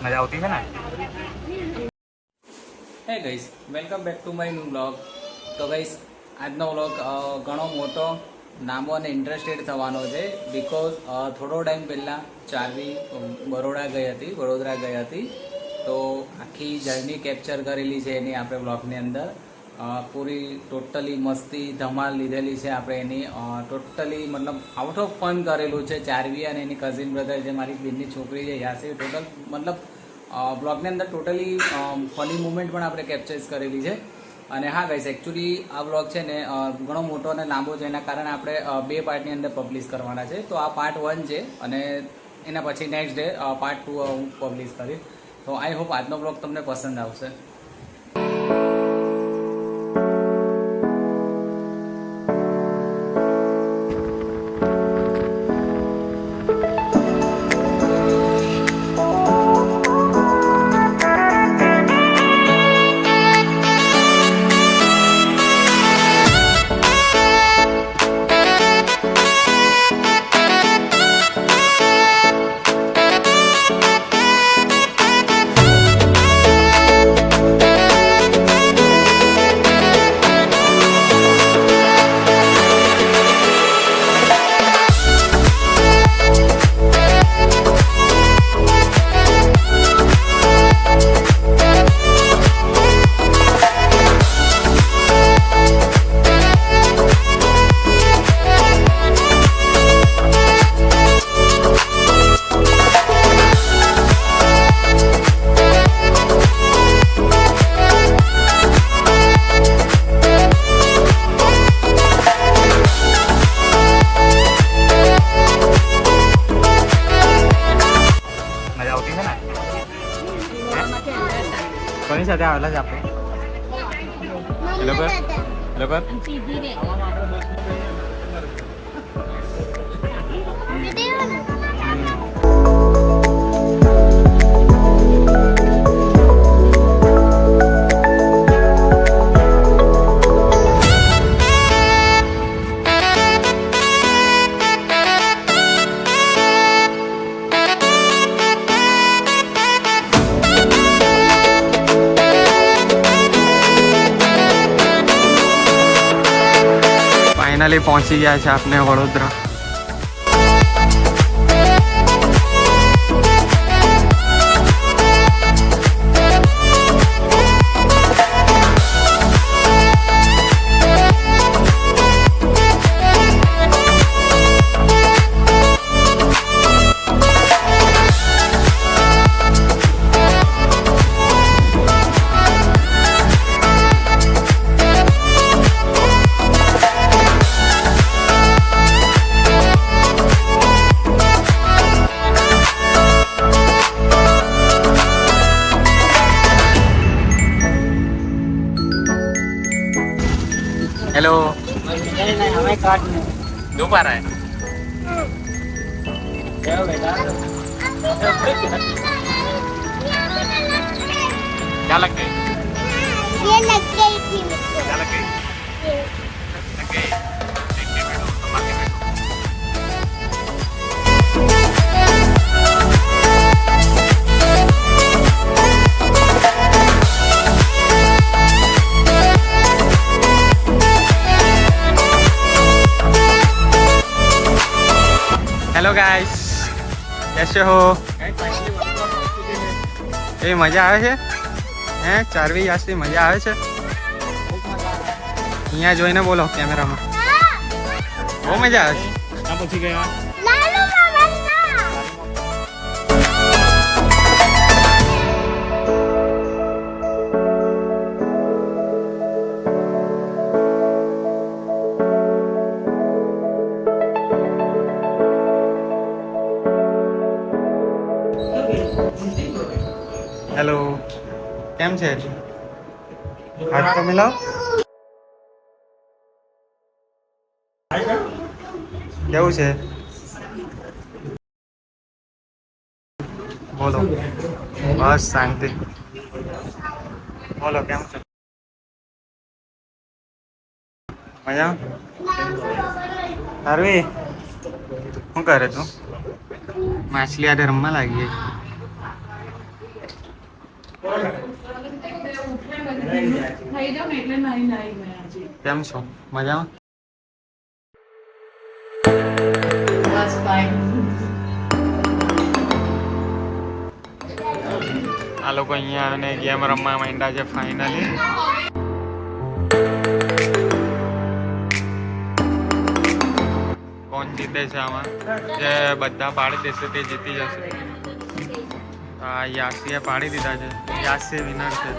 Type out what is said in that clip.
મજા આવતી છે ને. હે guys, welcome back to my new vlog. તો ગાઈસ, આજનો વ્લોગ ઘણો મોટો, લાંબો અને ઇન્ટરેસ્ટેડ થવાનો છે. બિકોઝ થોડો ટાઈમ પહેલાં ચાર્વી વડોદરા ગઈ હતી. તો આખી જર્ની કેપ્ચર કરેલી છે એની આપણે વ્લોગની અંદર. પૂરી ટોટલી મસ્તી ધમાલ લીધેલી છે આપણે એની. ટોટલી મતલબ આઉટ ઓફ ફન કરેલું છે. ચાર્વી અને એની કઝિન બ્રધર જે મારી બેનની છોકરી છે યાસી, ટોટલ મતલબ બ્લોગની અંદર ટોટલી ફની મુમેન્ટ પણ આપણે કેપ્ચર્સ કરેલી છે. અને હા ગાઈસ, એકચ્યુઅલી આ બ્લોગ છે ને ઘણો મોટો અને લાંબો છે. એના કારણે આપણે 2 પાર્ટની અંદર પબ્લિશ કરવાના છે. તો આ પાર્ટ 1 છે અને એના પછી નેક્સ્ટ ડે પાર્ટ 2 હું પબ્લિશ કરીશ. તો આઈ હોપ આજનો બ્લોગ તમને પસંદ આવશે. કોની સાથે આવેલા છે આપણે? એ લોકો ફાઇનલી પહોંચી ગયા છે આપણે વડોદરા. हेलो, हमें काट में दो बार आए. क्या बेटा क्या लग गई? ये लग गई थी मुझको। क्या लग गई? लग गई. देख के बैठो, संभाल के बैठो. હેલો ગાઈસ, कैसे हो? એ મજા આવે છે હે? ચાર્વી યાસી મજા આવે છે? અહીંયા જોઈને બોલો કેમેરામાં. બહુ મજા આવે છે. ક્યાં પહોંચી ગયા? लालू मामा ना। હેલો, કેમ છે? હાથ તો મિલાવ. કેવું છે? બોલો. બસ શાંતિ. બોલો કેમ છે? મજા? તારવી શું કરે તું? માછલી આડે રમવા લાગી. થઈ જાવ ને એટલે નાઈ નાઈ મેં આજે કેમ છો મજામાં? બસ ફાઇન. આ લોકો અહીંયા આવીને ગેમ રમવા માંડ્યા છે ફાઇનલી. કોણ જીતે છે આમાં? જે બધા પાડી દેશે તે જીતી જશે. યાસીએ પાડી દીધા છે. યાસી વિનર છે.